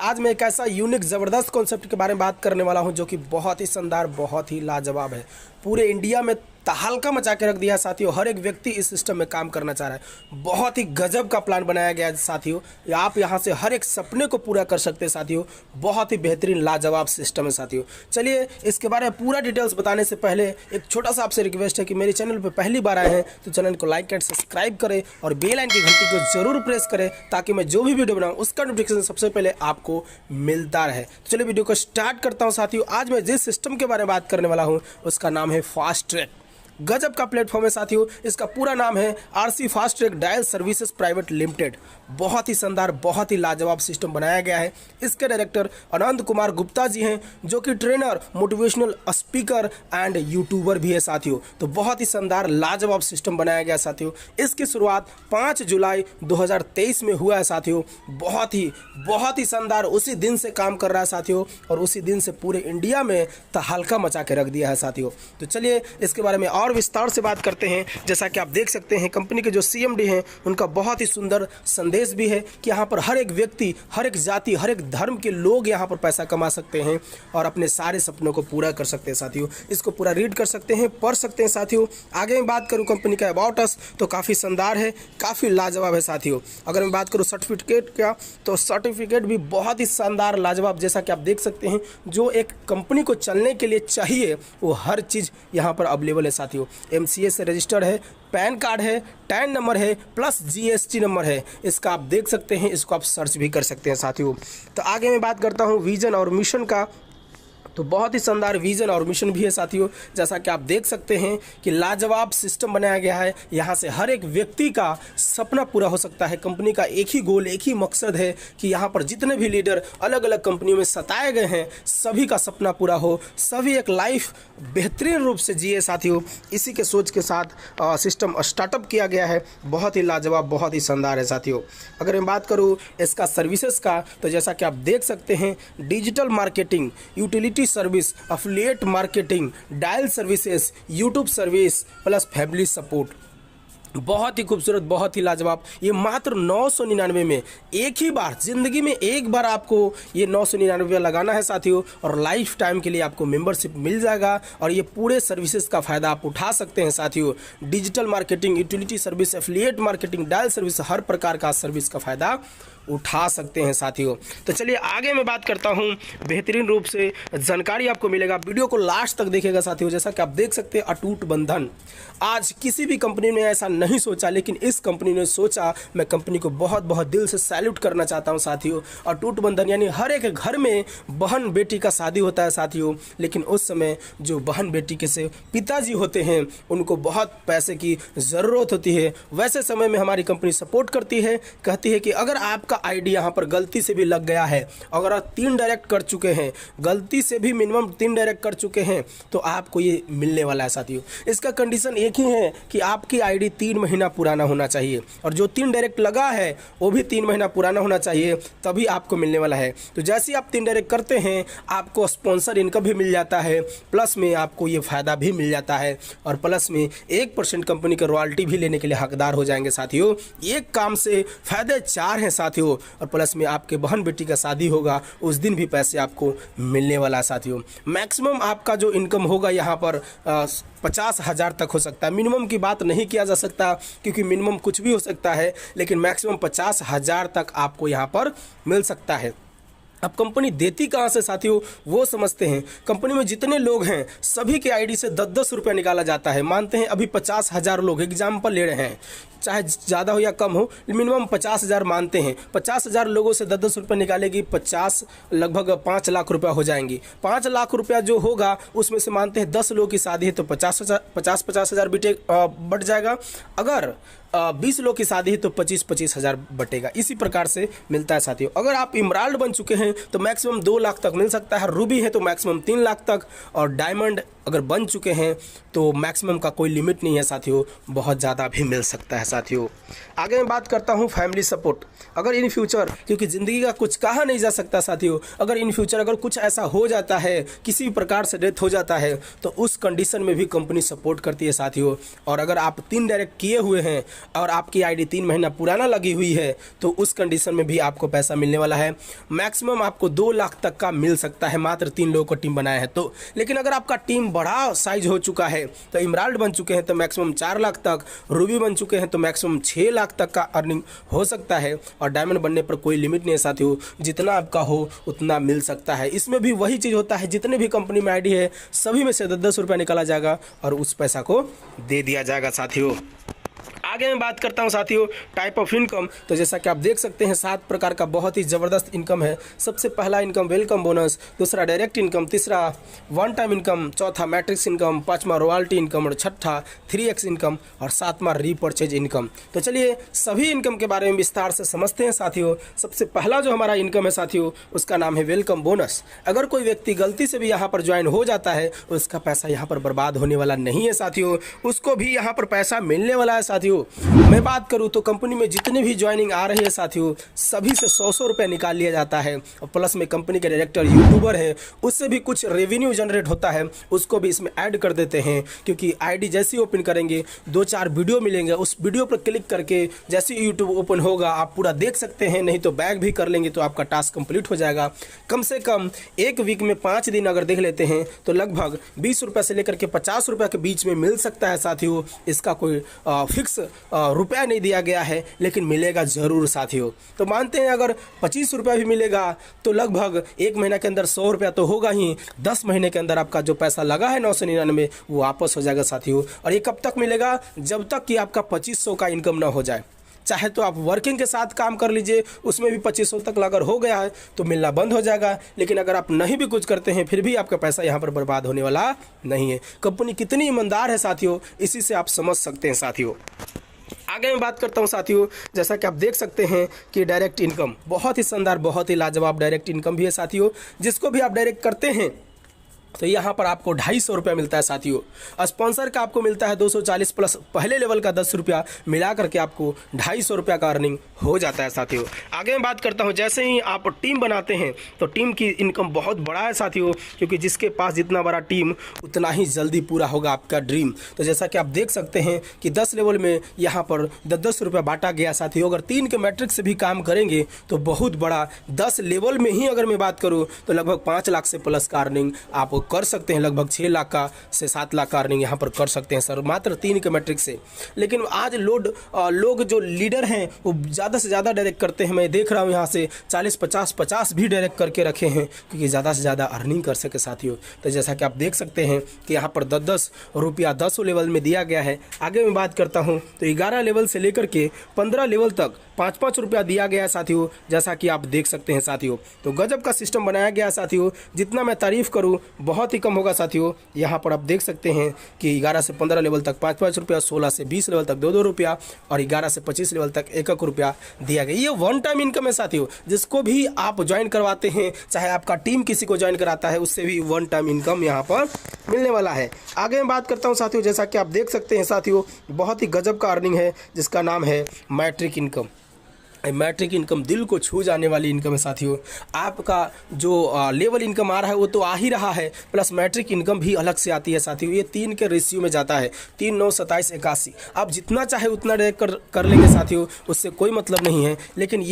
आज मैं एक ऐसा यूनिक ज़बरदस्त कॉन्सेप्ट के बारे में बात करने वाला हूं जो कि बहुत ही शानदार, बहुत ही लाजवाब है। पूरे इंडिया में तहलका मचा के रख दिया है साथियों। हर एक व्यक्ति इस सिस्टम में काम करना चाह रहा है। बहुत ही गजब का प्लान बनाया गया है साथियों। आप यहां से हर एक सपने को पूरा कर सकते हैं साथियों। बहुत ही बेहतरीन लाजवाब सिस्टम है साथियों। चलिए इसके बारे में पूरा डिटेल्स बताने से पहले एक छोटा सा आपसे रिक्वेस्ट है कि मेरे चैनल पर पहली बार आए हैं तो चैनल को लाइक एंड सब्सक्राइब करें और बेल आइकन की घंटी को जरूर प्रेस करें ताकि मैं जो भी वीडियो बनाऊं उसका नोटिफिकेशन सबसे पहले आपको मिलता रहे। तो चलिए वीडियो को स्टार्ट करता हूं साथियों। आज मैं जिस सिस्टम के बारे में बात करने वाला हूं उसका नाम है फास्ट ट्रैक। गजब का प्लेटफॉर्म है साथियों। इसका पूरा नाम है RC fast track dial services private limited. बहुत ही शानदार, बहुत ही लाजवाब सिस्टम बनाया गया है। इसके डायरेक्टर आनंद कुमार गुप्ता जी हैं जो कि trainer, motivational speaker and YouTuber भी है साथियों। तो बहुत ही शानदार लाजवाब सिस्टम बनाया गया साथियों। इसकी शुरुआत 5 जुलाई 2023 में हुआ है साथियों। बहुत ही शानदार उसी दिन से काम कर रहा है साथियों और उसी दिन से पूरे इंडिया में तहलका मचा के रख दिया है साथियों। तो चलिए इसके बारे में और विस्तार से बात करते हैं। जैसा कि आप देख सकते हैं कंपनी के जो सीएमडी हैं उनका बहुत ही सुंदर संदेश भी है कि यहाँ पर हर एक व्यक्ति, हर एक जाति, हर एक धर्म के लोग यहाँ पर पैसा कमा सकते हैं और अपने सारे सपनों को पूरा कर सकते हैं साथियों। इसको पूरा रीड कर सकते हैं, पढ़ सकते हैं साथियों। आगे मैं बात करूँ कंपनी का अबाउट अस तो काफ़ी शानदार है, काफ़ी लाजवाब है साथियों। अगर मैं बात करूँ सर्टिफिकेट का तो सर्टिफिकेट भी बहुत ही शानदार लाजवाब, जैसा कि आप देख सकते हैं जो एक कंपनी को चलने के लिए चाहिए वो हर चीज़ यहाँ पर अवेलेबल है साथियों। एमसीए से रजिस्टर्ड है, पैन कार्ड है, टैन नंबर है, प्लस जीएसटी नंबर है। इसका आप देख सकते हैं, इसको आप सर्च भी कर सकते हैं साथियों। तो आगे मैं बात करता हूँ विजन और मिशन का। तो बहुत ही शानदार विजन और मिशन भी है साथियों। जैसा कि आप देख सकते हैं कि लाजवाब सिस्टम बनाया गया है। यहाँ से हर एक व्यक्ति का सपना पूरा हो सकता है। कंपनी का एक ही गोल, एक ही मकसद है कि यहाँ पर जितने भी लीडर अलग अलग कंपनियों में सताए गए हैं सभी का सपना पूरा हो, सभी एक लाइफ बेहतरीन रूप से जिए साथियों। इसी के सोच के साथ सिस्टम स्टार्टअप किया गया है। बहुत ही लाजवाब, बहुत ही शानदार है साथियों। अगर मैं बात करूँ इसका सर्विसेज का तो जैसा कि आप देख सकते हैं digital marketing, utility service, affiliate marketing, dial services, YouTube service plus family support. बहुत ही खूबसूरत, बहुत ही लाजवाब। ये मात्र 999 में, एक ही बार जिंदगी में एक बार आपको ये 999 लगाना है साथियों और लाइफ टाइम के लिए आपको मेंबरशिप मिल जाएगा और ये पूरे सर्विसेज का फ़ायदा आप उठा सकते हैं साथियों। Digital marketing, utility service, affiliate marketing, dial service, हर प्रकार का सर्विस का फ़ायदा उठा सकते हैं साथियों। तो चलिए आगे मैं बात करता हूं। बेहतरीन रूप से जानकारी आपको मिलेगा, वीडियो को लास्ट तक देखिएगा साथियों। जैसा कि आप देख सकते हैं अटूट बंधन, आज किसी भी कंपनी ने ऐसा नहीं सोचा लेकिन इस कंपनी ने सोचा। मैं कंपनी को बहुत बहुत दिल से सैल्यूट करना चाहता हूं साथियों। अटूट बंधन यानी हर एक घर में बहन बेटी का शादी होता है साथियों, लेकिन उस समय जो बहन बेटी के से पिताजी होते हैं उनको बहुत पैसे की ज़रूरत होती है। वैसे समय में हमारी कंपनी सपोर्ट करती है, कहती है कि अगर आपका आईडी यहां पर गलती से भी लग गया है, अगर आप 3 डायरेक्ट कर चुके हैं, गलती से भी मिनिमम 3 डायरेक्ट कर चुके हैं तो आपको ये मिलने वाला है साथियों। इसका कंडीशन एक ही है कि आपकी आईडी 3 महीना पुराना होना चाहिए और जो 3 डायरेक्ट लगा है वो भी 3 महीना पुराना होना चाहिए, तभी आपको मिलने वाला है। तो जैसे ही आप 3 डायरेक्ट करते हैं आपको स्पॉन्सर इनकम भी मिल जाता है, प्लस में आपको ये फ़ायदा भी मिल जाता है और प्लस में 1% कंपनी के रॉयल्टी भी लेने के लिए हकदार हो जाएंगे साथियों। एक काम से फ़ायदे 4 हैं साथियों और प्लस में आपके बहन बेटी का शादी होगा उस दिन भी पैसे आपको मिलने वाला है साथियों। मैक्सिमम आपका जो इनकम होगा यहाँ पर 50,000 तक हो सकता है। मिनिमम की बात नहीं किया जा सकता क्योंकि मिनिमम कुछ भी हो सकता है, लेकिन मैक्सिमम 50,000 तक आपको यहाँ पर मिल सकता है। अब कंपनी देती कहाँ से साथियों वो समझते हैं। कंपनी में जितने लोग हैं सभी के आईडी से 10-10 रुपये निकाला जाता है। मानते हैं अभी 50,000 लोग एग्जाम्पल ले रहे हैं, चाहे ज़्यादा हो या कम हो, मिनिमम 50,000 मानते हैं। 50,000 लोगों से 10-10 रुपये निकालेगी, 50 लगभग 5 लाख रुपया हो जाएंगी। 5 लाख रुपया जो होगा उसमें से मानते हैं 10 लोगों की शादी है तो 50,000 बढ़ जाएगा। अगर 20 लोग की शादी है तो 25,000 बटेगा। इसी प्रकार से मिलता है साथियों। अगर आप इमराल्ड बन चुके हैं तो मैक्सिमम 2 लाख तक मिल सकता है, रूबी है तो मैक्सिमम 3 लाख तक, और डायमंड अगर बन चुके हैं तो मैक्सिमम का कोई लिमिट नहीं है साथियों, बहुत ज़्यादा भी मिल सकता है साथियों। आगे मैं बात करता हूं फैमिली सपोर्ट। अगर इन फ्यूचर, क्योंकि ज़िंदगी का कुछ कहा नहीं जा सकता साथियों, अगर इन फ्यूचर अगर कुछ ऐसा हो जाता है, किसी भी प्रकार से डेथ हो जाता है तो उस कंडीशन में भी कंपनी सपोर्ट करती है साथियों। और अगर आप 3 डायरेक्ट किए हुए हैं और आपकी आईडी 3 महीना पुराना लगी हुई है तो उस कंडीशन में भी आपको पैसा मिलने वाला है। मैक्सिमम आपको 2 लाख तक का मिल सकता है, मात्र 3 लोगों को टीम बनाया है तो। लेकिन अगर आपका टीम बड़ा साइज हो चुका है तो इमराल्ड बन चुके हैं तो मैक्सिमम 4 लाख तक, रूबी बन चुके हैं तो मैक्सिमम 6 लाख तक का अर्निंग हो सकता है। और डायमंड बनने पर कोई लिमिट नहीं है साथियों, जितना आपका हो उतना मिल सकता है। इसमें भी वही चीज़ होता है, जितने भी कंपनी में आईडी है सभी में से 10-10 रुपया निकाला जाएगा और उस पैसा को दे दिया जाएगा साथियों। आगे मैं बात करता हूं साथियों टाइप ऑफ इनकम। तो जैसा कि आप देख सकते हैं 7 प्रकार का बहुत ही ज़बरदस्त इनकम है। सबसे पहला इनकम वेलकम बोनस, दूसरा डायरेक्ट इनकम, तीसरा वन टाइम इनकम, चौथा मैट्रिक्स इनकम, पांचवा रॉयल्टी इनकम और छठा 3x इनकम और सातवां रीपरचेज इनकम। तो चलिए सभी इनकम के बारे में विस्तार से समझते हैं साथियों। सबसे पहला जो हमारा इनकम है साथियों उसका नाम है वेलकम बोनस। अगर कोई व्यक्ति गलती से भी यहाँ पर ज्वाइन हो जाता है उसका पैसा यहाँ पर बर्बाद होने वाला नहीं है साथियों, उसको भी यहाँ पर पैसा मिलने वाला है साथियों। मैं बात करूं तो कंपनी में जितने भी ज्वाइनिंग आ रही है साथियों सभी से 100 रुपये निकाल लिया जाता है और प्लस में कंपनी के डायरेक्टर यूट्यूबर है उससे भी कुछ रेवेन्यू जनरेट होता है, उसको भी इसमें ऐड कर देते हैं। क्योंकि आईडी जैसे ही ओपन करेंगे 2-4 वीडियो मिलेंगे, उस वीडियो पर क्लिक करके जैसे ही यूट्यूब ओपन होगा आप पूरा देख सकते हैं, नहीं तो बैक भी कर लेंगे तो आपका टास्क कंप्लीट हो जाएगा। कम से कम एक वीक में 5 दिन अगर देख लेते हैं तो लगभग 20 रुपये से लेकर के 50 रुपये के बीच में मिल सकता है साथियों। इसका कोई फिक्स रुपया नहीं दिया गया है लेकिन मिलेगा ज़रूर साथियों। तो मानते हैं अगर 25 रुपया भी मिलेगा तो लगभग 1 महीना के अंदर 100 रुपया तो होगा ही, 10 महीने के अंदर आपका जो पैसा लगा है 999 वो वापस हो जाएगा साथियों। और ये कब तक मिलेगा? जब तक कि आपका 2500 का इनकम ना हो जाए। चाहे तो आप वर्किंग के साथ काम कर लीजिए, उसमें भी 2500 तक अगर हो गया है तो मिलना बंद हो जाएगा। लेकिन अगर आप नहीं भी कुछ करते हैं फिर भी आपका पैसा यहाँ पर बर्बाद होने वाला नहीं है। कंपनी कितनी ईमानदार है साथियों, इसी से आप समझ सकते हैं साथियों। आगे मैं बात करता हूं साथियों, जैसा कि आप देख सकते हैं कि डायरेक्ट इनकम बहुत ही शानदार, बहुत ही लाजवाब डायरेक्ट इनकम भी है साथियों। जिसको भी आप डायरेक्ट करते हैं तो यहाँ पर आपको 250 रुपया मिलता है साथियों। स्पॉन्सर का आपको मिलता है 240 प्लस पहले लेवल का 10 रुपया मिला करके आपको 250 रुपया का अर्निंग हो जाता है साथियों। आगे मैं बात करता हूँ, जैसे ही आप टीम बनाते हैं तो टीम की इनकम बहुत बड़ा है साथियों, क्योंकि जिसके पास जितना बड़ा टीम उतना ही जल्दी पूरा होगा आपका ड्रीम। तो जैसा कि आप देख सकते हैं कि 10 लेवल में यहाँ पर 10-10 रुपया बांटा गया साथियों। अगर 3 के मैट्रिक से भी काम करेंगे तो बहुत बड़ा 10 लेवल में ही अगर मैं बात करूँ तो लगभग 5 लाख से प्लस का अर्निंग आप कर सकते हैं। लगभग 6 लाख का से 7 लाख का अर्निंग यहाँ पर कर सकते हैं सर, मात्र 3 के मैट्रिक से। लेकिन आज लोग जो लीडर हैं वो ज़्यादा से ज़्यादा डायरेक्ट करते हैं। मैं देख रहा हूँ यहाँ से 40-50 भी डायरेक्ट करके रखे हैं क्योंकि ज़्यादा से ज़्यादा अर्निंग कर सके साथियों। तो जैसा कि आप देख सकते हैं कि यहाँ पर 10-10 रुपया 10 लेवल में दिया गया है। आगे मैं बात करता हूँ तो 11 लेवल से लेकर के 15 लेवल तक 5-5 रुपया दिया गया है साथियों, जैसा कि आप देख सकते हैं साथियों। तो गजब का सिस्टम बनाया गया है साथियों, जितना मैं तारीफ़ करूँ बहुत ही कम होगा साथियों। यहाँ पर आप देख सकते हैं कि 11 से 15 लेवल तक 5-5 रुपया, 16 से 20 लेवल तक 2-2 रुपया और 11 से 25 लेवल तक 1-1 रुपया दिया गया। ये वन टाइम इनकम है साथियों। जिसको भी आप ज्वाइन करवाते हैं, चाहे आपका टीम किसी को ज्वाइन कराता है, उससे भी वन टाइम इनकम यहाँ पर मिलने वाला है। आगे मैं बात करता हूँ साथियों, जैसा कि आप देख सकते हैं साथियों, बहुत ही गजब का अर्निंग है जिसका नाम है मैट्रिक इनकम। मैट्रिक इनकम दिल को छू जाने वाली इनकम है साथियों। आपका जो लेवल इनकम आ रहा है वो तो आ ही रहा है, प्लस मैट्रिक इनकम भी अलग से आती है साथियों। ये 3 के रेशियो में जाता है, 3, 9, 27, 81। आप जितना चाहे उतना डायरेक्ट कर लेंगे साथियों, उससे कोई मतलब नहीं है। लेकिन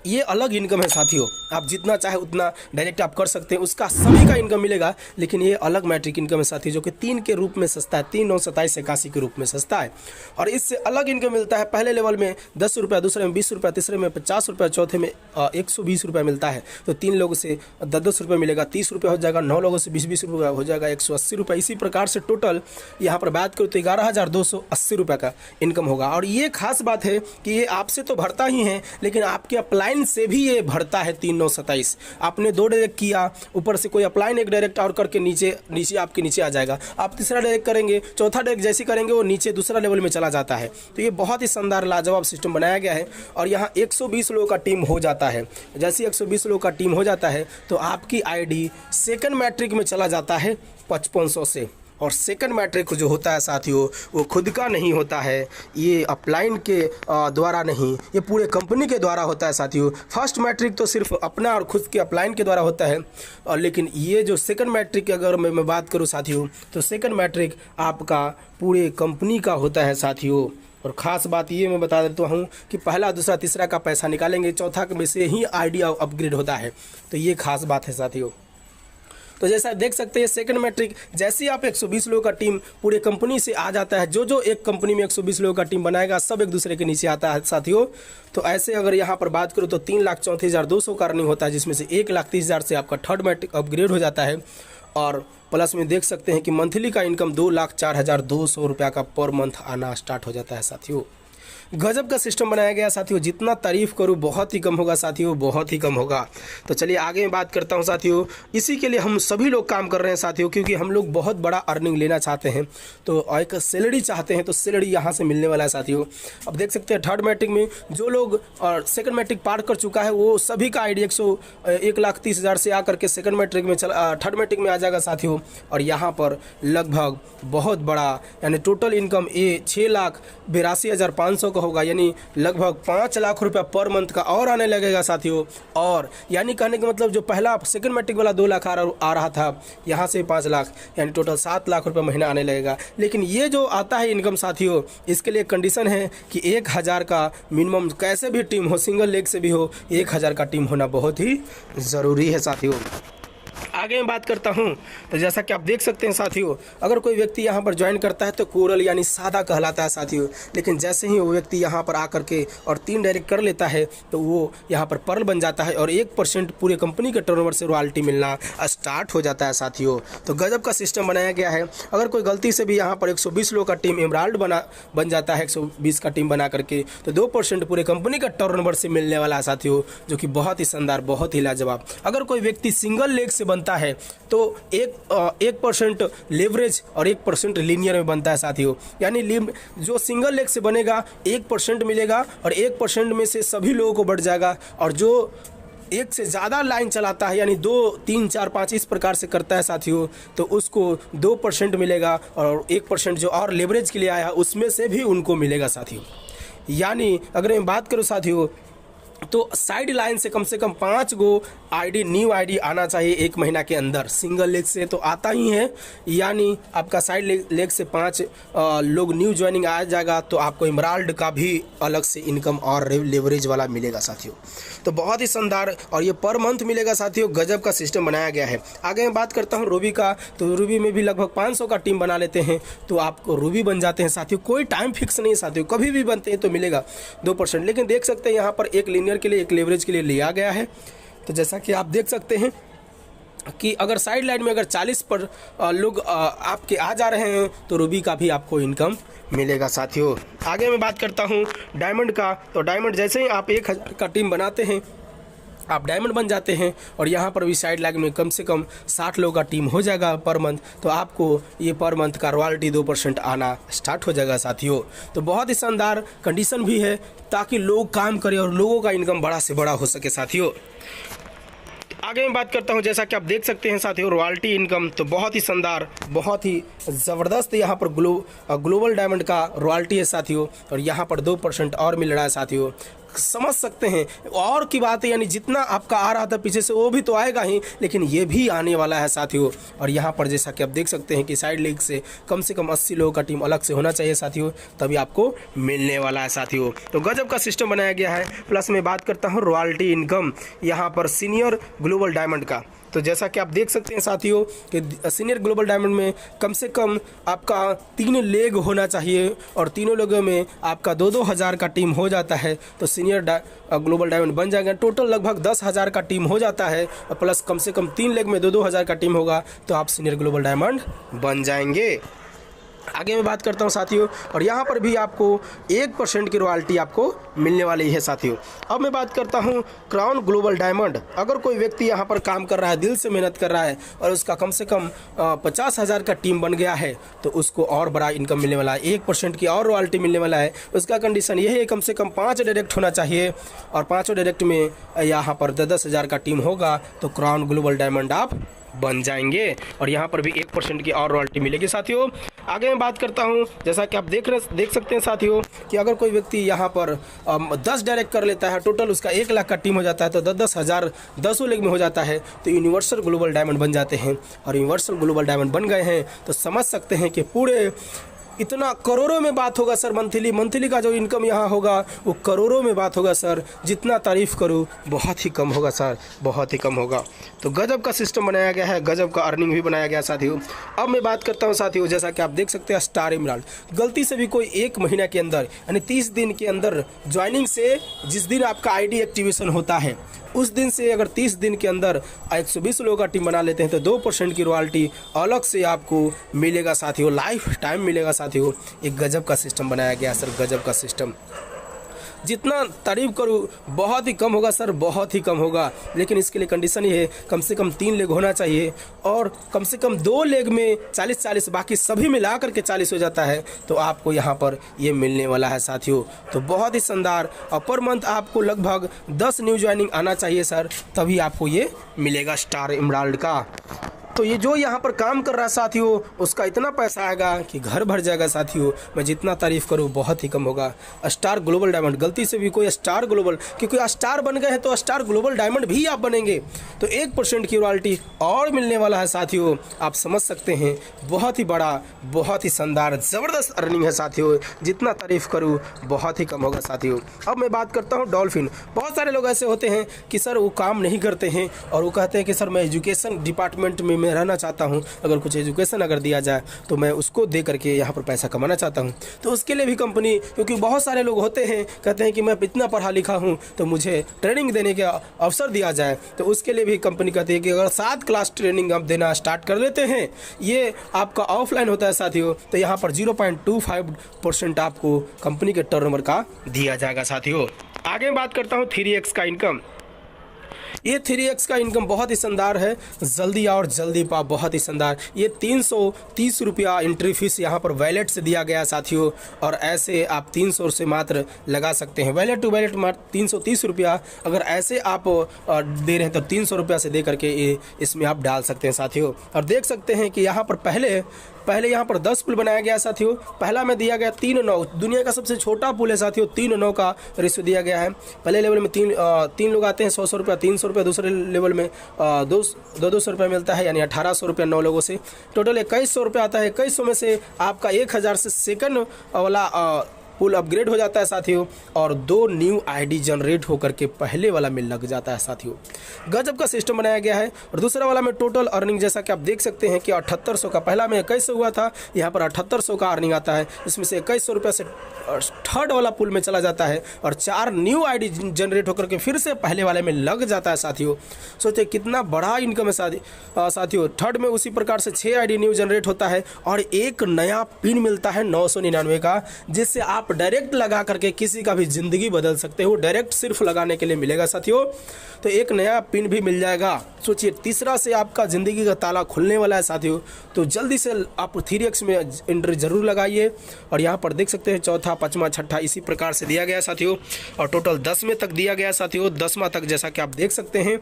ये अलग इनकम है साथियों। आप जितना चाहे उतना डायरेक्ट आप कर सकते हैं, उसका सभी का इनकम मिलेगा। लेकिन ये अलग मैट्रिक इनकम है साथियों, जो कि 3 के रूप में सस्ता है, 3, 9, 27, 81 के रूप में सस्ता है। और इससे अलग इनकम मिलता है पहले लेवल में 10 रुपया, दूसरे में 20 रुपया, तीसरे में 50 रुपया, चौथे में 120 रुपया मिलता है। तो 3 लोगों से 10-10 रुपये मिलेगा, 30 रुपया हो जाएगा। 9 लोगों से 20-20 रुपया हो जाएगा, 180 रुपये। इसी प्रकार से टोटल यहाँ पर बात करूँ तो 11,280 रुपये का इनकम होगा। और ये खास बात है कि ये आपसे तो भरता ही है, लेकिन आपके अपलाइन से भी ये भरता है। 3, 9, 27 आपने 2 डायरेक्ट किया, ऊपर से कोई अपलाइन 1 डायरेक्ट और करके नीचे आपके नीचे आ जाएगा। आप तीसरा डायरेक्ट करेंगे, चौथा डायरेक्ट जैसे करेंगे वो नीचे दूसरा लेवल में चला जाता है। तो ये बहुत ही शानदार लाजवाब सिस्टम बनाया गया है। और यहाँ 120 लोगों का टीम हो जाता है। जैसे 120 लोगों का टीम हो जाता है तो आपकी आईडी सेकंड मैट्रिक में चला जाता है 5500 से। और सेकंड मैट्रिक जो होता है साथियों वो खुद का नहीं होता है, ये अपलाइन के द्वारा नहीं, ये पूरे कंपनी के द्वारा होता है साथियों। फर्स्ट मैट्रिक तो सिर्फ अपना और खुद के अपलाइन के द्वारा होता है, और लेकिन ये जो सेकंड मैट्रिक की अगर मैं बात करूँ साथियों, तो सेकंड मैट्रिक आपका पूरे कंपनी का होता है साथियों। और ख़ास बात ये मैं बता देता हूँ कि पहला दूसरा तीसरा का पैसा निकालेंगे, चौथा में से ही आईडी अपग्रेड होता है। तो ये खास बात है साथियों। तो जैसा आप देख सकते हैं सेकंड मैट्रिक, जैसे ही आप 120 लोगों का टीम पूरे कंपनी से आ जाता है, जो जो एक कंपनी में 120 लोगों का टीम बनाएगा सब एक दूसरे के नीचे आता है साथियों। तो ऐसे अगर यहाँ पर बात करूँ तो 3,34,200 का अर्निंग होता है, जिसमें से 1,30,000 से आपका थर्ड मैट्रिक अपग्रेड हो जाता है। और प्लस में देख सकते हैं कि मंथली का इनकम 2,04,200 रुपये का पर मंथ आना स्टार्ट हो जाता है साथियों। गजब का सिस्टम बनाया गया साथियों, जितना तारीफ करूँ बहुत ही कम होगा साथियों, बहुत ही कम होगा। तो चलिए आगे मैं बात करता हूँ साथियों। इसी के लिए हम सभी लोग काम कर रहे हैं साथियों, क्योंकि हम लोग बहुत बड़ा अर्निंग लेना चाहते हैं, तो एक सैलरी चाहते हैं, तो सैलरी यहाँ से मिलने वाला है साथियों। अब देख सकते हैं थर्ड मैट्रिक में जो लोग और सेकंड मैट्रिक पार कर चुका है वो सभी का आईडी 1,30,000 से आकर के सेकंड मैट्रिक में थर्ड मैट्रिक में आ जाएगा साथियों। और यहाँ पर लगभग बहुत बड़ा यानी टोटल इनकम 6,82,500 का होगा, यानी लगभग 5 लाख रुपया पर मंथ का और आने लगेगा साथियों। और यानी कहने का मतलब जो पहला सेकंड मैट्रिक वाला 2 लाख आ रहा था, यहाँ से 5 लाख यानी टोटल 7 लाख रुपये महीना आने लगेगा। लेकिन ये जो आता है इनकम साथियों, इसके लिए कंडीशन है कि 1,000 का मिनिमम कैसे भी टीम हो, सिंगल लेग से भी हो, 1,000 का टीम होना बहुत ही ज़रूरी है साथियों। आगे मैं बात करता हूं, तो जैसा कि आप देख सकते हैं साथियों, अगर कोई व्यक्ति यहां पर ज्वाइन करता है तो कोरल यानी सादा कहलाता है साथियों। लेकिन जैसे ही वो व्यक्ति यहां पर आकर के और 3 डायरेक्ट कर लेता है तो वो यहां पर पर्ल बन जाता है और 1% पूरे कंपनी के टर्नओवर से रॉयल्टी मिलना स्टार्ट हो जाता है साथियों। तो गजब का सिस्टम बनाया गया है। अगर कोई गलती से भी यहाँ पर 120 लोग का टीम एमराल्ड बन जाता है 120 का टीम बना करके, तो 2% पूरे कंपनी का टर्नओवर से मिलने वाला है साथियों, जो कि बहुत ही शानदार, बहुत ही लाजवाब। अगर कोई व्यक्ति सिंगल लेग से बनता है तो 1% लेवरेज और 1% लीनियर में बनता है साथियों। यानी जो सिंगल लेग से बनेगा 1% मिलेगा और 1% में से सभी लोगों को बढ़ जाएगा, और जो एक से ज़्यादा लाइन चलाता है यानी 2, 3, 4, 5 इस प्रकार से करता है साथियों, तो उसको 2% मिलेगा और 1% जो और लेवरेज के लिए आया है उसमें से भी उनको मिलेगा साथियों। यानी अगर मैं बात करूँ साथियों, तो साइड लाइन से कम 5 गो आईडी न्यू आईडी आना चाहिए 1 महीना के अंदर। सिंगल लेग से तो आता ही है, यानी आपका साइड लेग से 5 लोग न्यू ज्वाइनिंग आ जाएगा तो आपको एमराल्ड का भी अलग से इनकम और लेवरेज वाला मिलेगा साथियों। तो बहुत ही शानदार, और ये पर मंथ मिलेगा साथियों। गजब का सिस्टम बनाया गया है। आगे मैं बात करता हूँ रूबी का, तो रूबी में भी लगभग 500 का टीम बना लेते हैं तो आपको रूबी बन जाते हैं साथियों। कोई टाइम फिक्स नहीं है साथियों, कभी भी बनते हैं तो मिलेगा 2%। लेकिन देख सकते हैं यहाँ पर एक लीनियर के लिए, एक लेवरेज के लिए लिया गया है। तो जैसा कि आप देख सकते हैं कि अगर साइड लाइन में अगर 40 पर लोग आपके आ जा रहे हैं तो रूबी का भी आपको इनकम मिलेगा साथियों। आगे मैं बात करता हूं डायमंड का, तो डायमंड जैसे ही आप 1,000 का टीम बनाते हैं आप डायमंड बन जाते हैं, और यहाँ पर भी साइड लाइन में कम से कम 60 लोगों का टीम हो जाएगा पर मंथ, तो आपको ये पर मंथ का रॉयल्टी 2% आना स्टार्ट हो जाएगा साथियों। तो बहुत ही शानदार कंडीशन भी है ताकि लोग काम करें और लोगों का इनकम बड़ा से बड़ा हो सके साथियों। आगे मैं बात करता हूं, जैसा कि आप देख सकते हैं साथियों, रॉयल्टी इनकम तो बहुत ही शानदार, बहुत ही ज़बरदस्त यहाँ पर ग्लोबल डायमंड का रॉयल्टी है साथियों, और यहाँ पर 2% और मिल रहा है साथियों। समझ सकते हैं और की बात है, यानी जितना आपका आ रहा था पीछे से वो भी तो आएगा ही, लेकिन ये भी आने वाला है साथियों। और यहाँ पर जैसा कि आप देख सकते हैं कि साइड लीग से कम 80 लोगों का टीम अलग से होना चाहिए साथियों, तभी आपको मिलने वाला है साथियों। तो गजब का सिस्टम बनाया गया है। प्लस मैं बात करता हूँ रॉयल्टी इनकम यहाँ पर सीनियर ग्लोबल डायमंड का, तो जैसा कि आप देख सकते हैं साथियों कि सीनियर ग्लोबल डायमंड में कम से कम आपका 3 लेग होना चाहिए, और तीनों लोगों में आपका 2-2 हज़ार का टीम हो जाता है तो सीनियर ग्लोबल डायमंड बन जाएगा। टोटल लगभग 10,000 का टीम हो जाता है, और प्लस कम से कम 3 लेग में 2-2 हज़ार का टीम होगा तो आप सीनियर ग्लोबल डायमंड बन जाएंगे। आगे मैं बात करता हूं साथियों, और यहाँ पर भी आपको 1% की रॉयल्टी आपको मिलने वाली है साथियों। अब मैं बात करता हूं क्राउन ग्लोबल डायमंड। अगर कोई व्यक्ति यहाँ पर काम कर रहा है, दिल से मेहनत कर रहा है, और उसका कम से कम 50,000 का टीम बन गया है तो उसको और बड़ा इनकम मिलने वाला है, 1% की और रॉयल्टी मिलने वाला है। उसका कंडीशन यही है कम से कम 5 डायरेक्ट होना चाहिए, और 5 डायरेक्ट में यहाँ पर 10,000 का टीम होगा तो क्राउन ग्लोबल डायमंड आप बन जाएंगे, और यहाँ पर भी 1% की और रॉयल्टी मिलेगी साथियों। आगे मैं बात करता हूँ, जैसा कि आप देख सकते हैं साथियों कि अगर कोई व्यक्ति यहाँ पर 10 डायरेक्ट कर लेता है, टोटल उसका 1 लाख का टीम हो जाता है, तो 10 हज़ार 10 लेग में हो जाता है तो यूनिवर्सल ग्लोबल डायमंड बन जाते हैं। और यूनिवर्सल ग्लोबल डायमंड बन गए हैं तो समझ सकते हैं कि पूरे इतना करोड़ों में बात होगा सर। मंथली का जो इनकम यहाँ होगा वो करोड़ों में बात होगा सर। जितना तारीफ़ करूँ बहुत ही कम होगा सर, बहुत ही कम होगा। तो गजब का सिस्टम बनाया गया है, गजब का अर्निंग भी बनाया गया साथियों। अब मैं बात करता हूँ साथियों, जैसा कि आप देख सकते हैं स्टार इमराल्ड, गलती से भी कोई 1 महीना के अंदर यानी 30 दिन के अंदर ज्वाइनिंग से जिस दिन आपका आईडी एक्टिवेशन होता है उस दिन से अगर 30 दिन के अंदर 120 लोगों का टीम बना लेते हैं तो 2% की रॉयल्टी अलग से आपको मिलेगा साथियों, लाइफ टाइम मिलेगा साथियों। एक गजब का सिस्टम बनाया गया सर, गजब का सिस्टम। जितना तारीफ़ करूँ बहुत ही कम होगा सर, बहुत ही कम होगा। लेकिन इसके लिए कंडीशन ये है कम से कम 3 लेग होना चाहिए और कम से कम 2 लेग में 40-40 बाकी सभी मिला करके 40 हो जाता है तो आपको यहाँ पर ये मिलने वाला है साथियों। तो बहुत ही शानदार। और पर मंथ आपको लगभग 10 न्यू ज्वाइनिंग आना चाहिए सर, तभी आपको ये मिलेगा स्टार इमराल्ड का। तो ये जो यहाँ पर काम कर रहा है साथियों उसका इतना पैसा आएगा कि घर भर जाएगा साथियों। मैं जितना तारीफ़ करूँ बहुत ही कम होगा। स्टार ग्लोबल डायमंड, गलती से भी कोई स्टार ग्लोबल, क्योंकि स्टार बन गए हैं तो स्टार ग्लोबल डायमंड भी आप बनेंगे तो 1% की रॉयल्टी और मिलने वाला है साथियों। आप समझ सकते हैं बहुत ही बड़ा, बहुत ही शानदार, ज़बरदस्त अर्निंग है साथियों। जितना तारीफ़ करूँ बहुत ही कम होगा साथियों। अब मैं बात करता हूँ डॉल्फिन। बहुत सारे लोग ऐसे होते हैं कि सर वो काम नहीं करते हैं और वो कहते हैं कि सर मैं एजुकेशन डिपार्टमेंट में मैं रहना चाहता हूं, अगर कुछ एजुकेशन अगर दिया जाए तो मैं उसको दे करके यहाँ पर पैसा कमाना चाहता हूं। तो उसके लिए भी कंपनी, क्योंकि बहुत सारे लोग होते हैं कहते हैं कि मैं इतना पढ़ा लिखा हूं तो मुझे ट्रेनिंग देने का अवसर दिया जाए, तो उसके लिए भी कंपनी कहती है कि अगर 7 क्लास ट्रेनिंग आप देना स्टार्ट कर लेते हैं, ये आपका ऑफलाइन होता है साथियों, तो यहाँ पर 0.25% आपको कंपनी के टर्नओवर का दिया जाएगा साथियों। आगे मैं बात करता हूँ 3x का इनकम। ये 3x का इनकम बहुत ही शानदार है, जल्दी और जल्दी पा, बहुत ही शानदार। ये 330 रुपया एंट्री फीस यहाँ पर वैलेट से दिया गया साथियों, और ऐसे आप 300 से मात्र लगा सकते हैं। वैलेट टू वैलेट मात्र 330 रुपया, अगर ऐसे आप दे रहे हैं तो 300 रुपया से दे करके इसमें आप डाल सकते हैं साथियों। और देख सकते हैं कि यहाँ पर पहले यहाँ पर 10 पुल बनाया गया साथियों। पहला में दिया गया 3-9, दुनिया का सबसे छोटा पुल है साथियों। 3-9 का रेशियो दिया गया है। पहले लेवल में तीन लोग आते हैं, 100 रुपया, 300 रुपया। दूसरे लेवल में 200 रुपया मिलता है, यानी 1800 रुपया 9 लोगों से। टोटल 2100 रुपया आता है। 2100 में से आपका 1000 से सेकंड वाला पुल अपग्रेड हो जाता है साथियों, और 2 न्यू आईडी जनरेट होकर के पहले वाला में लग जाता है साथियों। गजब का सिस्टम बनाया गया है। और दूसरा वाला में टोटल अर्निंग जैसा कि आप देख सकते हैं कि 7800 का, पहला में 2100 हुआ था, यहाँ पर 7800 का अर्निंग आता है। इसमें से 2100 रुपये से थर्ड वाला पुल में चला जाता है और 4 न्यू आईडी जनरेट होकर के फिर से पहले वाले में लग जाता है साथियों। सोचिए कितना बड़ा इनकम है साथियों। थर्ड में उसी प्रकार से 6 आईडी न्यू जनरेट होता है और एक नया पिन मिलता है 999 का, जिससे आप डायरेक्ट लगा करके किसी का भी ज़िंदगी बदल सकते हो। डायरेक्ट सिर्फ लगाने के लिए मिलेगा साथियों। तो एक नया पिन भी मिल जाएगा। सोचिए तीसरा से आपका ज़िंदगी का ताला खुलने वाला है साथियों। तो जल्दी से आप 3x में एंट्री ज़रूर लगाइए। और यहाँ पर देख सकते हैं चौथा, पाँचवा, छठा इसी प्रकार से दिया गया साथियों, और टोटल 10वें तक दिया गया साथियों। 10वां तक जैसा कि आप देख सकते हैं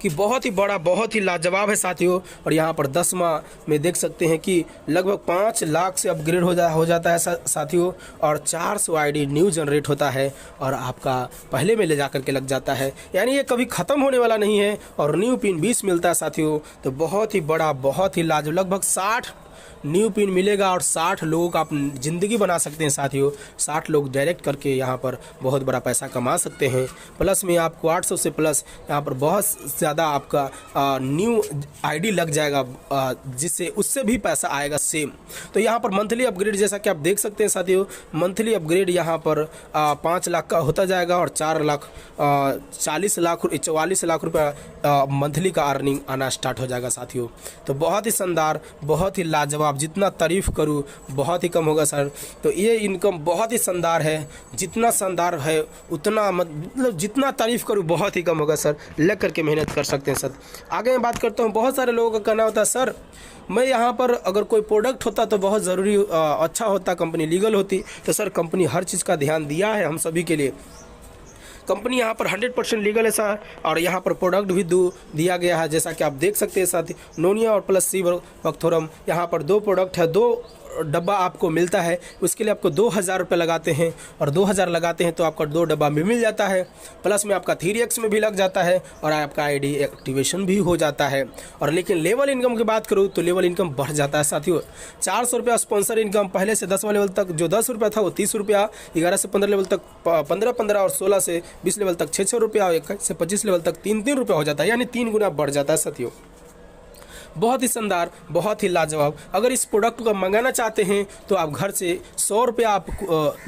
कि बहुत ही बड़ा, बहुत ही लाजवाब है साथियों। और यहाँ पर 10वां में देख सकते हैं कि लगभग 5 लाख से अपग्रेड हो जाता है साथियों, और 400 आईडी न्यू जनरेट होता है और आपका पहले में ले जा कर के लग जाता है। यानी ये कभी ख़त्म होने वाला नहीं है। और न्यू पिन 20 मिलता है साथियों। तो बहुत ही बड़ा, बहुत ही लाजवाब, लगभग 60 न्यू पिन मिलेगा और 60 लोगों का आप ज़िंदगी बना सकते हैं साथियों। 60 लोग डायरेक्ट करके यहाँ पर बहुत बड़ा पैसा कमा सकते हैं। प्लस में आपको 800 से प्लस यहाँ पर बहुत ज़्यादा आपका न्यू आईडी लग जाएगा, जिससे उससे भी पैसा आएगा सेम। तो यहाँ पर मंथली अपग्रेड जैसा कि आप देख सकते हैं साथियों, मंथली अपग्रेड यहाँ पर 5 लाख का होता जाएगा और 44 लाख रुपया मंथली का अर्निंग आना स्टार्ट हो जाएगा साथियों। तो बहुत ही शानदार, बहुत ही लाजवाब, जितना तारीफ़ करूँ बहुत ही कम होगा सर। तो ये इनकम बहुत ही शानदार है। जितना शानदार है उतना मतलब जितना तारीफ़ करूँ बहुत ही कम होगा सर। लग करके मेहनत कर सकते हैं सर। आगे मैं बात करता हूँ, बहुत सारे लोगों का कहना होता है सर मैं यहाँ पर अगर कोई प्रोडक्ट होता तो बहुत ज़रूरी अच्छा होता, कंपनी लीगल होती। तो सर कंपनी हर चीज़ का ध्यान दिया है हम सभी के लिए। कंपनी यहाँ पर 100% लीगल है सर, और यहाँ पर प्रोडक्ट भी दिया गया है जैसा कि आप देख सकते हैं साथी। नोनिया और प्लस सी वक्थोरम, यहाँ पर 2 प्रोडक्ट है, 2 डब्बा आपको मिलता है उसके लिए आपको 2000 रुपये लगाते हैं, और 2000 लगाते हैं तो आपका 2 डब्बा भी मिल जाता है, प्लस में आपका 3x में भी लग जाता है और आपका आईडी एक्टिवेशन भी हो जाता है। और लेकिन लेवल इनकम की बात करूँ तो लेवल इनकम बढ़ जाता है साथियों। 400 रुपया स्पॉन्सर इनकम, पहले से 10वां लेवल तक जो 10 रुपया था वो 30 रुपया, 11 से 15 लेवल तक 15 और 16 से 20 लेवल तक 6 रुपया, और 21 से 25 लेवल तक 3 रुपया हो जाता है, यानी 3 गुना बढ़ जाता है साथियों। बहुत ही शानदार, बहुत ही लाजवाब। अगर इस प्रोडक्ट को मंगाना चाहते हैं तो आप घर से 100 रुपया आप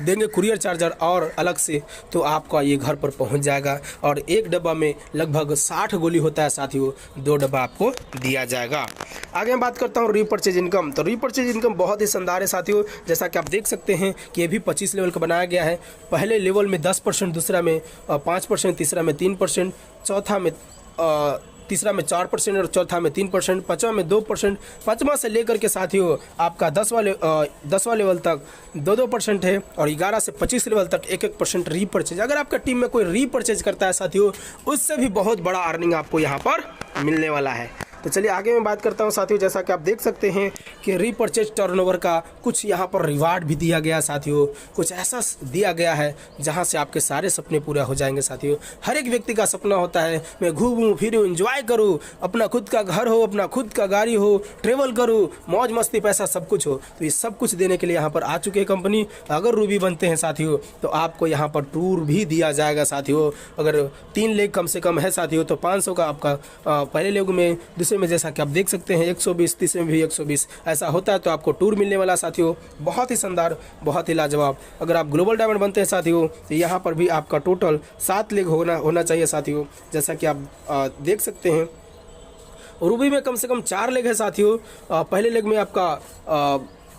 देंगे कुरियर चार्जर और अलग से, तो आपका ये घर पर पहुंच जाएगा। और एक डब्बा में लगभग 60 गोली होता है साथियों, 2 डब्बा आपको दिया जाएगा। आगे मैं बात करता हूँ रीपर्चेज इनकम। तो रीपर्चेज इनकम बहुत ही शानदार है साथियों। जैसा कि आप देख सकते हैं कि ये भी 25 लेवल का बनाया गया है। पहले लेवल में 10%, दूसरा में 5%, तीसरा में 3%, तीसरा में 4% और चौथा में 3%, पाँचवा में 2%, पाँचवा से लेकर के साथियों आपका 10वां लेवल तक 2% है, और 11 से 25 लेवल तक 1% रीपर्चेज। अगर आपका टीम में कोई रीपर्चेज करता है साथियों, उससे भी बहुत बड़ा अर्निंग आपको यहाँ पर मिलने वाला है। तो चलिए आगे मैं बात करता हूं साथियों। जैसा कि आप देख सकते हैं कि रीपर्चेज टर्नओवर का कुछ यहाँ पर रिवार्ड भी दिया गया साथियों, कुछ ऐसा दिया गया है जहां से आपके सारे सपने पूरे हो जाएंगे साथियों। हर एक व्यक्ति का सपना होता है मैं घूमूं फिरूं, एंजॉय करूं, अपना खुद का घर हो, अपना खुद का गाड़ी हो, ट्रेवल करूं, मौज मस्ती पैसा सब कुछ हो। तो ये सब कुछ देने के लिए यहाँ पर आ चुके हैं कंपनी। अगर रूबी बनते हैं साथियों तो आपको यहाँ पर टूर भी दिया जाएगा साथियों। अगर 3 लेग कम से कम है साथियों तो 500 का आपका पहले लेग में, में जैसा कि आप देख सकते हैं 120, तीसरे में भी 120 ऐसा होता है, तो आपको टूर मिलने वाला साथियों। बहुत ही शानदार, बहुत ही लाजवाब। अगर आप ग्लोबल डायमंड बनते हैं साथियों तो यहाँ पर भी आपका टोटल 7 लेग होना चाहिए साथियों। जैसा कि आप देख सकते हैं रूबी में कम से कम 4 लेग है साथियों। पहले लेग में आपका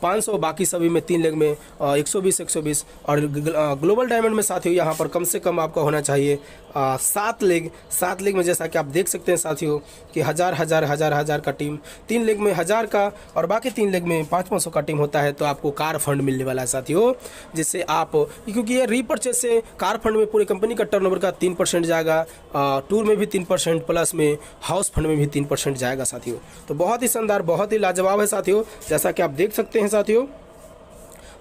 500, बाकी सभी में 3 लेग में 120, और ग्लोबल डायमंड में साथियों यहाँ पर कम से कम आपका होना चाहिए 7 लेग। 7 लेग में जैसा कि आप देख सकते हैं साथियों कि हजार का टीम, 3 लेग में 1000 का और बाकी 3 लेग में 500 का टीम होता है, तो आपको कार फंड मिलने वाला है साथियों। जिससे आप, क्योंकि ये रीपर्चेज से कार फंड में पूरी कंपनी का टर्नओवर का 3% जाएगा, टूर में भी 3%, प्लस में हाउस फंड में भी 3% जाएगा साथियों। तो बहुत ही शानदार, बहुत ही लाजवाब है साथियों। जैसा कि आप देख सकते हैं साथियों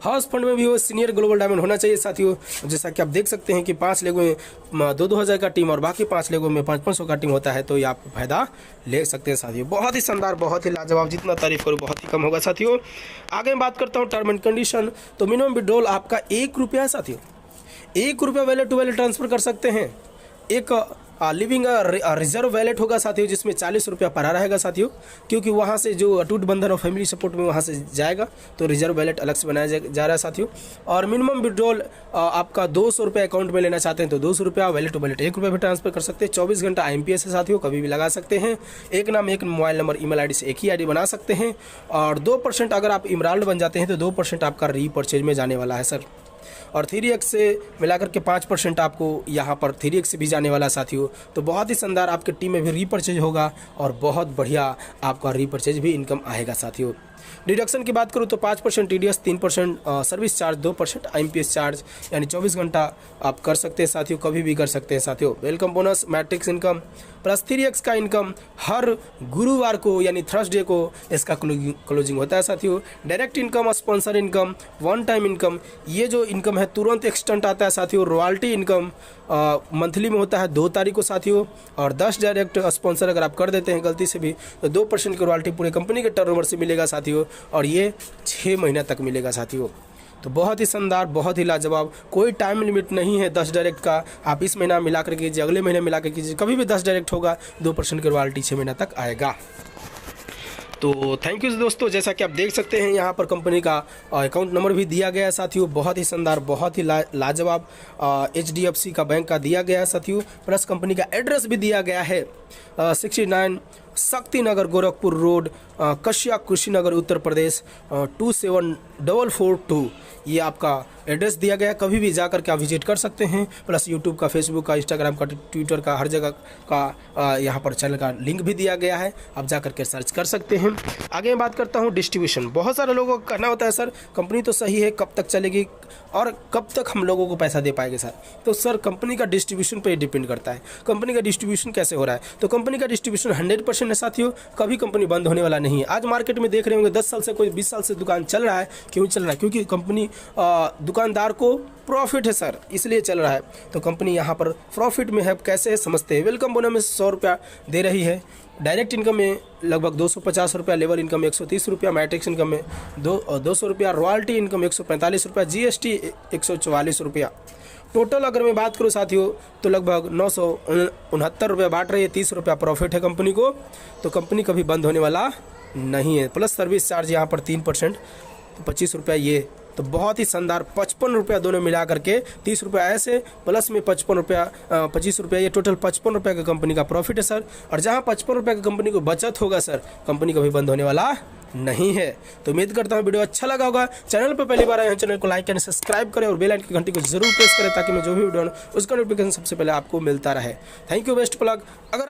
हाउस फंड में भी वो सीनियर ग्लोबल डायमंड होना चाहिए साथियों। जैसा कि आप देख सकते हैं कि 5 लेगों में 2-2000 का टीम और बाकी 5 लेगों में 500 का टीम होता है, तो ये आप फायदा ले सकते हैं साथियों। बहुत ही शानदार, बहुत ही लाजवाब, जितना तारीफ करूँ बहुत ही कम होगा साथियों। आगे मैं बात करता हूँ टर्म एंड कंडीशन। तो मिनिमम विड्रॉल आपका 1 रुपया है साथियों। 1 रुपया वैलेट टू वैलेट ट्रांसफर कर सकते हैं। एक लिविंग रिजर्व वैलेट होगा साथियों, जिसमें 40 रुपया पड़ा रहेगा साथियों, क्योंकि वहाँ से जो अटूट बंधन और फैमिली सपोर्ट में वहाँ से जाएगा, तो रिजर्व वैलेट अलग से बनाया जा रहा है साथियों। और मिनिमम विड्रॉल आपका 200 रुपया अकाउंट में लेना चाहते हैं तो 200 रुपया, वैलेट टू वैलेट 1 रुपया भी ट्रांसफर कर सकते हैं। 24 घंटा IMPS है साथियों, कभी भी लगा सकते हैं। एक नाम, एक मोबाइल नंबर, ईमेल ID से एक ही ID बना सकते हैं। और 2% अगर आप इमराल्ड बन जाते हैं तो 2% आपका रीपर्चेज में जाने वाला है सर। और 3x से मिलाकर के 5% आपको यहाँ पर 3x से भी जाने वाला साथियों। तो बहुत ही शानदार, आपके टीम में भी रीपर्चेज होगा और बहुत बढ़िया आपका रीपर्चेज भी इनकम आएगा साथियों। डिडक्शन की बात करूँ तो 5% TDS, 3% service charge, 2% IMPS charge, यानी 24 घंटा आप कर सकते हैं साथियों, कभी भी कर सकते हैं साथियों। Welcome bonus, matrix income plus 3x का इनकम हर गुरुवार को यानी थर्सडे को इसका क्लोजिंग होता है साथियों। Direct income, sponsor income, one time income, ये जो इनकम है तुरंत एक्सटेंट आता है साथियों। रॉयल्टी इनकम मंथली में होता है 2 तारीख को साथियों। और 10 डायरेक्ट स्पॉन्सर अगर आप कर देते हैं गलती से भी तो 2% की रॉयल्टी पूरे कंपनी के टर्नओवर से मिलेगा साथियों, और ये 6 महीना तक मिलेगा साथियों। तो बहुत ही शानदार, बहुत ही लाजवाब, कोई टाइम लिमिट नहीं है 10 डायरेक्ट का। आप इस महीना मिला कर कीजिए, अगले महीने मिला कर कीजिए, कभी भी 10 डायरेक्ट होगा, 2% की रॉयल्टी 6 महीना तक आएगा। तो थैंक यू दोस्तों। जैसा कि आप देख सकते हैं यहाँ पर कंपनी का अकाउंट नंबर भी दिया गया है साथियों। बहुत ही शानदार, बहुत ही लाजवाब HDFC का बैंक का दिया गया है साथियों। प्लस कंपनी का एड्रेस भी दिया गया है 69 शक्ति नगर गोरखपुर रोड, कश्या कुशीनगर उत्तर प्रदेश 27442। ये आपका एड्रेस दिया गया, कभी भी जा कर के आप विजिट कर सकते हैं। प्लस यूट्यूब का, फेसबुक का, इंस्टाग्राम का, ट्विटर का, हर जगह का यहाँ पर चैनल का लिंक भी दिया गया है, आप जा कर के सर्च कर सकते हैं। आगे मैं बात करता हूँ डिस्ट्रीब्यूशन। बहुत सारे लोगों का कहना होता है सर कंपनी तो सही है, कब तक चलेगी और कब तक हम लोगों को पैसा दे पाएंगे सर। तो सर कंपनी का डिस्ट्रीब्यूशन पर डिपेंड करता है, कंपनी का डिस्ट्रीब्यूशन कैसे हो रहा है। तो कंपनी का डिस्ट्रीब्यूशन 100% है साथियों, कभी कंपनी बंद होने वाला नहीं है। आज मार्केट में देख रहे होंगे 10 साल से, कोई 20 साल से दुकान चल रहा है। क्यों चल रहा है? क्योंकि कंपनी दुकानदार को प्रॉफिट है सर, इसलिए चल रहा है। तो कंपनी यहाँ पर प्रॉफिट में है, कैसे समझते हैं। वेलकम बोनस में 100 रुपया दे रही है, डायरेक्ट इनकम में लगभग 250 रुपया, लेवल इनकम 130 रुपया, मैट्रिक्स इनकम में 200 रुपया, रॉयल्टी इनकम 145 रुपया, GST 144 रुपया। टोटल अगर मैं बात करूँ साथियों तो लगभग 969 रुपये बांट रही है, 30 रुपया प्रॉफिट है कंपनी को। तो कंपनी कभी बंद होने वाला नहीं है। प्लस सर्विस चार्ज यहाँ पर 3%, तो 25 रुपया ये, तो बहुत ही शानदार 55 रुपया दोनों मिला करके 30 रुपया ऐसे, प्लस में 55 रुपया 25 रुपया, ये टोटल 55 रुपया का कंपनी का प्रॉफिट है सर। और जहाँ 55 रुपया का कंपनी को बचत होगा सर, कंपनी कभी बंद होने वाला नहीं है। तो उम्मीद करता हूँ वीडियो अच्छा लगा होगा। चैनल पर पहली बार आए हैं, चैनल को लाइक करें, सब्सक्राइब करें और बेल आइकन की घंटी को जरूर प्रेस करें ताकि मैं जो भी वीडियो उसका नोटिफिकेशन सबसे पहले आपको मिलता रहे। Thank you, best of luck. अगर